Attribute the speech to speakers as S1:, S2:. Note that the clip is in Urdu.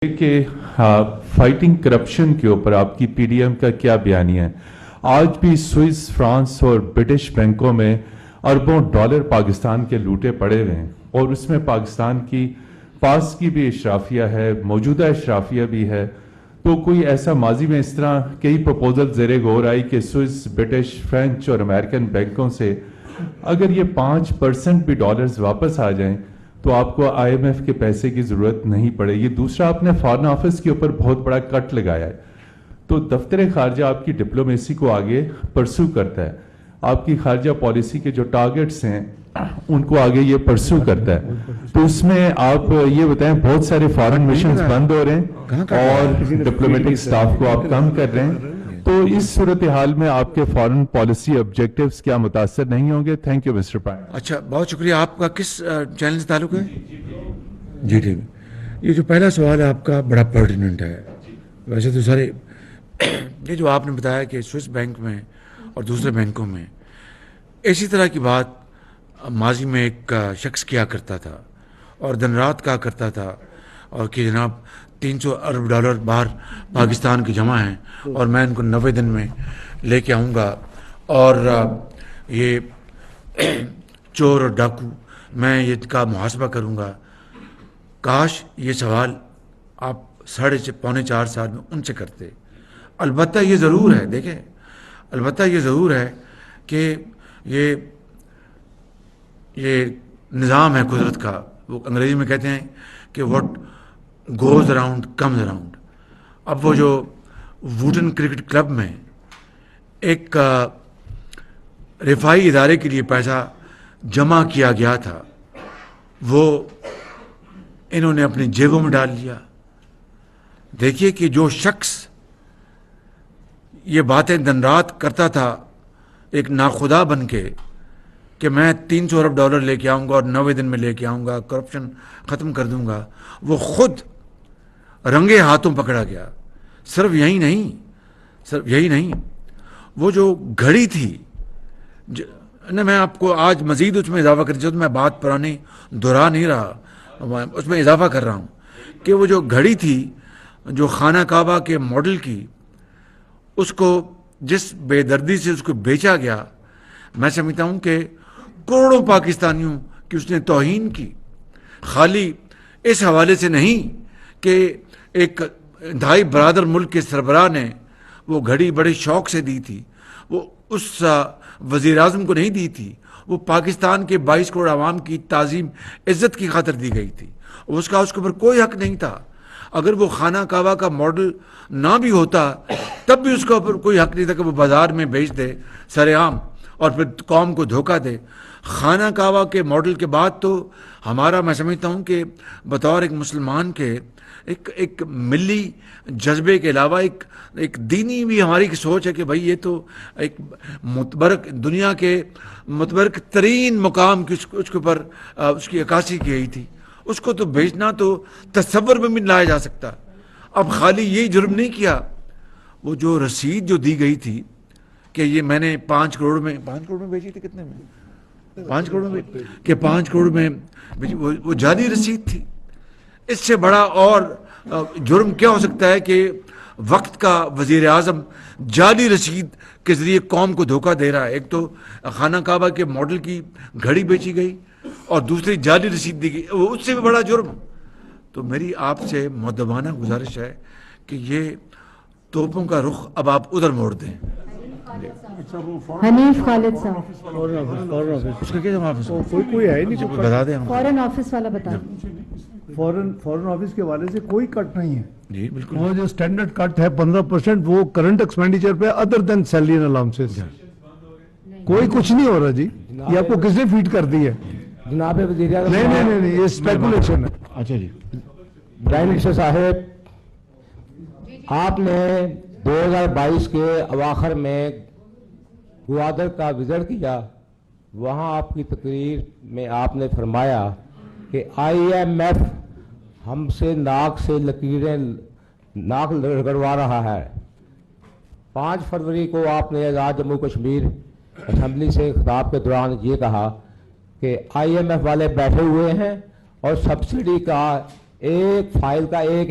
S1: کہ فائٹنگ کرپشن کے اوپر آپ کی پی ڈی ایم کا کیا بیانیہ ہے؟ آج بھی سوئس، فرانس اور برٹش بینکوں میں اربوں ڈالر پاکستان کے لوٹے پڑے ہوئے ہیں، اور اس میں پاکستان کی پاس کی بھی اشرافیہ ہے، موجودہ اشرافیہ بھی ہے۔ تو کوئی ایسا ماضی میں اس طرح کئی پروپوزل زیر غور آئی کہ سوئس، برٹش، فرینچ اور امریکن بینکوں سے اگر یہ 5% بھی ڈالرز واپس آ جائیں تو آپ کو آئی ایم ایف کے پیسے کی ضرورت نہیں پڑے گی۔ دوسرا، آپ نے فارن آفس کے اوپر بہت بڑا کٹ لگایا ہے، تو دفتر خارجہ آپ کی ڈپلومیسی کو آگے پرسو کرتا ہے، آپ کی خارجہ پالیسی کے جو ٹارگٹس ہیں ان کو آگے یہ پرسو کرتا ہے۔ تو اس میں آپ یہ بتائیں، بہت سارے فارن مشنز بند ہو رہے ہیں اور ڈپلومیٹک سٹاف کو آپ کم کر رہے ہیں، تو اس صورتحال میں آپ کے فارن پالیسی آبجیکٹیوز کیا متاثر نہیں ہوں گے؟ Thank you mister prime.
S2: اچھا، بہت شکریہ۔ آپ کا کس چینل سے تعلق ہے؟ جی ٹھیک ہے۔ یہ جو پہلا سوال ہے آپ کا بڑا پرٹیننٹ ہے۔ ویسے تو سارے یہ جو آپ نے بتایا کہ سوئس بینک میں اور دوسرے بینکوں میں اسی طرح کی بات ماضی میں ایک شخص کیا کرتا تھا اور دن رات کہا کرتا تھا، اور کہ جناب 300 ارب ڈالر باہر پاکستان کے جمع ہیں اور میں ان کو 90 دن میں لے کے آؤں گا، اور یہ چور اور ڈاکو میں یہ کا محاسبہ کروں گا۔ کاش یہ سوال آپ 3.5-4 سال میں ان سے کرتے۔ البتہ یہ ضرور ہے، دیکھیں، البتہ یہ ضرور ہے کہ یہ نظام ہے قدرت کا، وہ انگریزی میں کہتے ہیں کہ what goes around comes around. اب وہ جو ووٹن کرکٹ کلب میں ایک رفاہی ادارے کے لیے پیسہ جمع کیا گیا تھا، وہ انہوں نے اپنی جیبوں میں ڈال لیا۔ دیکھیے کہ جو شخص یہ باتیں دن رات کرتا تھا ایک ناخدا بن کے کہ میں 300 ارب ڈالر لے کے آؤں گا اور 90 دن میں لے کے آؤں گا، کرپشن ختم کر دوں گا، وہ خود رنگے ہاتھوں پکڑا گیا۔ صرف یہی نہیں، وہ جو گھڑی تھی، میں آپ کو آج مزید اس میں اضافہ کرنا چاہتا ہوں، میں بات پرانی دہرا نہیں رہا، اس میں اضافہ کر رہا ہوں کہ وہ جو گھڑی تھی جو خانہ کعبہ کے ماڈل کی، اس کو جس بے دردی سے اس کو بیچا گیا، میں سمجھتا ہوں کہ کروڑوں پاکستانیوں کی اس نے توہین کی۔ خالی اس حوالے سے نہیں کہ ایک انتہائی برادر ملک کے سربراہ نے وہ گھڑی بڑے شوق سے دی تھی، وہ اس وزیر اعظم کو نہیں دی تھی، وہ پاکستان کے 22 کروڑ عوام کی تعظیم عزت کی خاطر دی گئی تھی، اس کے اوپر کوئی حق نہیں تھا۔ اگر وہ خانہ کعبہ کا ماڈل نہ بھی ہوتا تب بھی اس کے اوپر کوئی حق نہیں تھا کہ وہ بازار میں بیچ دے سر عام اور پھر قوم کو دھوکہ دے۔ خانہ کعبہ کے ماڈل کے بعد تو ہمارا، میں سمجھتا ہوں کہ بطور ایک مسلمان کے ایک ملی جذبے کے علاوہ ایک دینی بھی ہماری سوچ ہے کہ بھائی یہ تو ایک متبرک دنیا کے متبرک ترین مقام کی اس کے اوپر اس کی عکاسی کی گئی تھی، اس کو تو بیچنا تو تصور میں بھی لایا جا سکتا۔ اب خالی یہی جرم نہیں کیا، وہ جو رسید جو دی گئی تھی کہ یہ میں نے 5 کروڑ میں بیچی تھی، کتنے میں؟ 5 کروڑ میں، کہ 5 کروڑ میں وہ جعلی رسید تھی۔ اس سے بڑا اور جرم کیا ہو سکتا ہے کہ وقت کا وزیر اعظم جعلی رسید کے ذریعے قوم کو دھوکہ دے رہا ہے۔ ایک تو خانہ کعبہ کے ماڈل کی گھڑی بیچی گئی اور دوسری جعلی رسید دی گئی، وہ اس سے بھی بڑا جرم۔ تو میری آپ سے مؤدبانہ گزارش ہے کہ یہ توپوں کا رخ اب آپ ادھر موڑ دیں۔
S3: حنیف خالد صاحب،
S2: اس کا کیا جواب ہے؟
S4: کوئی ہے نہیں،
S2: بتا دیں ہم۔
S3: فورن آفس والا بتا دیں۔
S4: فورن آفس کے حوالے سے کوئی کٹ نہیں ہے۔
S2: جی بالکل،
S4: وہ جو سٹینڈرڈ کٹ ہے 15%، وہ کرنٹ ایکسپینڈیچر پہ other than salary and allowances, کوئی کچھ نہیں ہو رہا جی۔ یہ آپ کو کس نے فیڈ کر دی ہے؟
S5: جناب وزیر اعظم،
S4: نہیں، یہ اسپیکولیشن ہے۔
S2: اچھا جی،
S5: پرائم منسٹر صاحب، آپ نے 2022 کے اواخر میں گوادر کا وزٹ کیا، وہاں آپ کی تقریر میں آپ نے فرمایا کہ آئی ایم ایف ہم سے ناک رگڑوا رہا ہے۔ 5 فروری کو آپ نے آزاد جموں کشمیر اسمبلی سے خطاب کے دوران یہ کہا کہ آئی ایم ایف والے بیٹھے ہوئے ہیں اور سبسڈی کا ایک فائل کا ایک